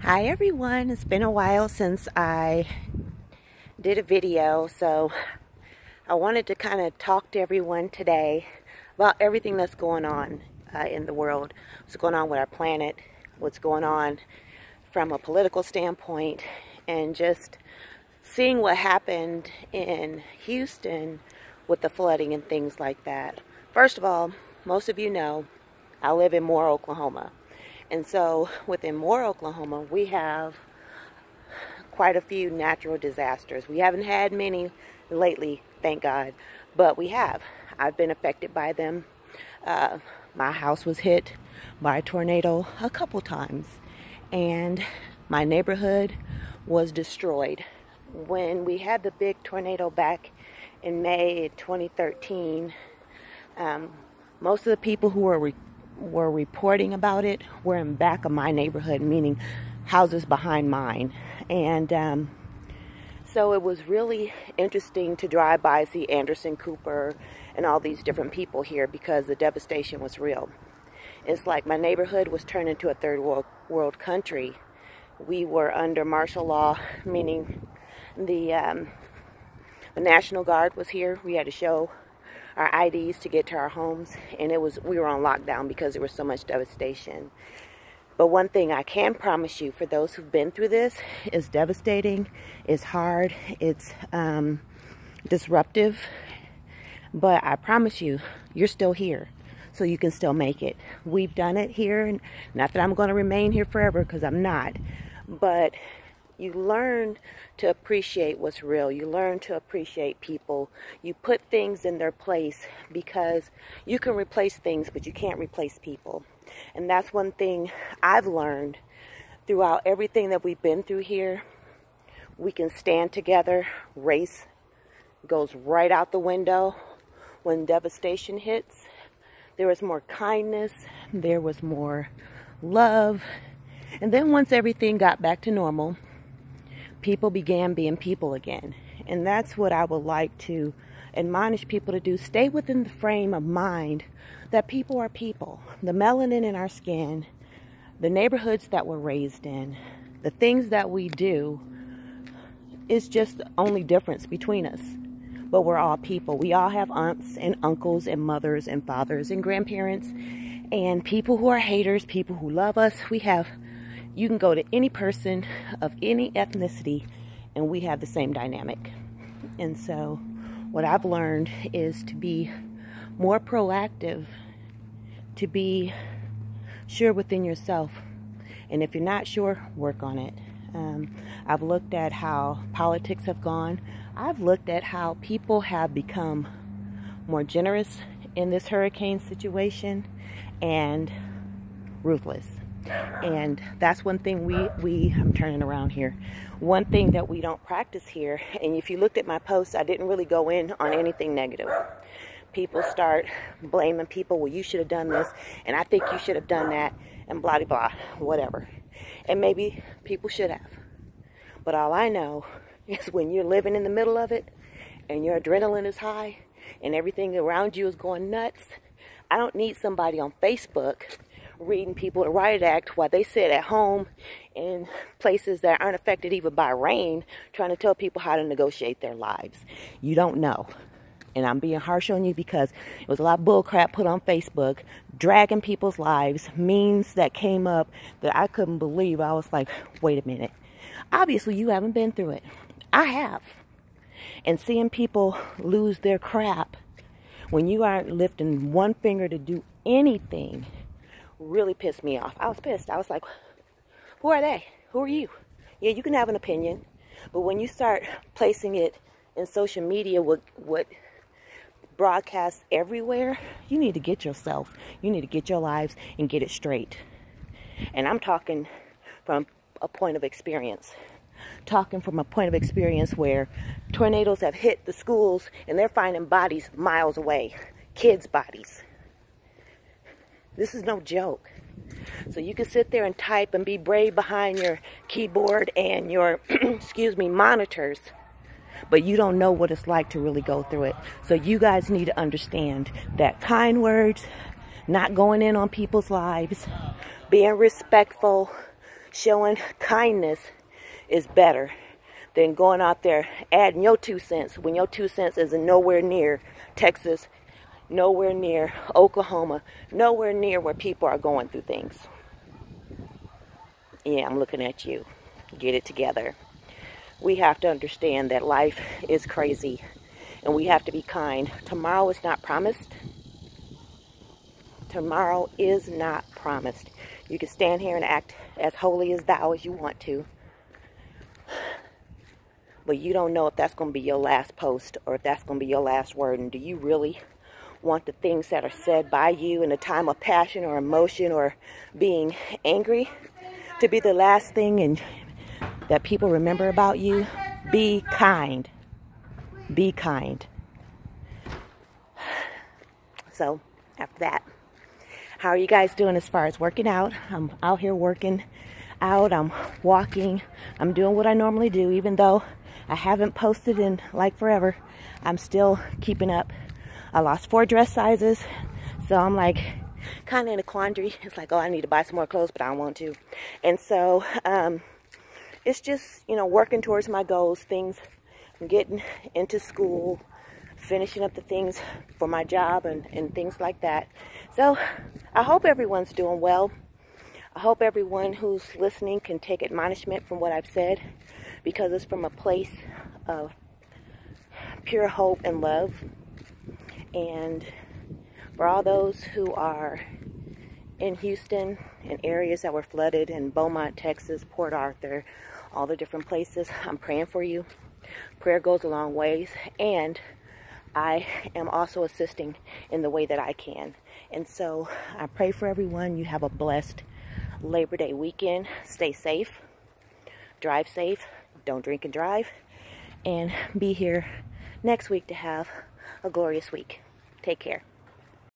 Hi everyone, it's been a while since I did a video, so I wanted to kind of talk to everyone today about everything that's going on in the world, what's going on with our planet, what's going on from a political standpoint, and just seeing what happened in Houston with the flooding and things like that. First of all, most of you know I live in Moore, Oklahoma. And so within Moore, Oklahoma, we have quite a few natural disasters. We haven't had many lately, thank God, but we have. I've been affected by them. My house was hit by a tornado a couple times, and my neighborhood was destroyed. When we had the big tornado back in May 2013, most of the people who were reporting about it were in back of my neighborhood, meaning houses behind mine. And so it was really interesting to drive by, see Anderson Cooper and all these different people here, because the devastation was real. It's like my neighborhood was turned into a third world country. We were under martial law, meaning the National Guard was here. We had to show our IDs to get to our homes, and we were on lockdown because there was so much devastation. But one thing I can promise you, for those who've been through this, is devastating, it's hard, it's disruptive, but I promise you, you're still here, so you can still make it. We've done it here, and not that I'm going to remain here forever, because I'm not, but you learn to appreciate what's real. You learn to appreciate people. You put things in their place, because you can replace things, but you can't replace people. And that's one thing I've learned throughout everything that we've been through here. We can stand together. Race goes right out the window when devastation hits. There was more kindness. There was more love. And then once everything got back to normal, people began being people again. And that's what I would like to admonish people to do. Stay within the frame of mind that people are people. The melanin in our skin, the neighborhoods that we're raised in, the things that we do is just the only difference between us. But we're all people. We all have aunts and uncles and mothers and fathers and grandparents and people who are haters, people who love us. You can go to any person of any ethnicity and we have the same dynamic. And so what I've learned is to be more proactive, to be sure within yourself. And if you're not sure, work on it. I've looked at how politics have gone. I've looked at how people have become more generous in this hurricane situation and ruthless. And that's one thing I'm turning around here. One thing that we don't practice here, and if you looked at my posts, I didn't really go in on anything negative. People start blaming people, well, you should have done this, and I think you should have done that, and blah, blah, blah, whatever. And maybe people should have. But all I know is when you're living in the middle of it, and your adrenaline is high, and everything around you is going nuts, I don't need somebody on Facebook reading people a riot act while they sit at home in places that aren't affected even by rain, trying to tell people how to negotiate their lives. You don't know. And I'm being harsh on you because it was a lot of bull crap put on Facebook, dragging people's lives, memes that came up that I couldn't believe. I was like, wait a minute. Obviously, you haven't been through it. I have. And seeing people lose their crap when you aren't lifting one finger to do anything really pissed me off. I was pissed. I was like, who are they? Who are you? Yeah, you can have an opinion, but when you start placing it in social media, what broadcasts everywhere, you need to get yourself. You need to get your lives and get it straight. And I'm talking from a point of experience. Talking from a point of experience where tornadoes have hit the schools and they're finding bodies miles away. Kids' bodies. This is no joke. So you can sit there and type and be brave behind your keyboard and your, monitors, but you don't know what it's like to really go through it. So you guys need to understand that kind words, not going in on people's lives, being respectful, showing kindness is better than going out there adding your 2 cents when your 2 cents is nowhere near Texas, nowhere near Oklahoma, nowhere near where people are going through things. Yeah, I'm looking at you. Get it together. We have to understand that life is crazy and we have to be kind. Tomorrow is not promised. Tomorrow is not promised. You can stand here and act as holy as thou as you want to, but you don't know if that's going to be your last post or if that's going to be your last word. And do you really want the things that are said by you in a time of passion or emotion or being angry to be the last thing and that people remember about you? Be kind. Be kind. So, after that, how are you guys doing as far as working out? I'm out here working out. I'm walking. I'm doing what I normally do, even though I haven't posted in like forever. I'm still keeping up. I lost 4 dress sizes, so I'm like kind of in a quandary. It's like, oh, I need to buy some more clothes, but I don't want to. And so it's just, you know, working towards my goals, things, getting into school, finishing up the things for my job and things like that. So I hope everyone's doing well. I hope everyone who's listening can take admonishment from what I've said, because it's from a place of pure hope and love. And for all those who are in Houston and areas that were flooded, in Beaumont, Texas, Port Arthur, all the different places, I'm praying for you. Prayer goes a long ways, and I am also assisting in the way that I can. And so I pray for everyone. You have a blessed Labor Day weekend. Stay safe. Drive safe. Don't drink and drive. And be here next week to have a glorious week. Take care.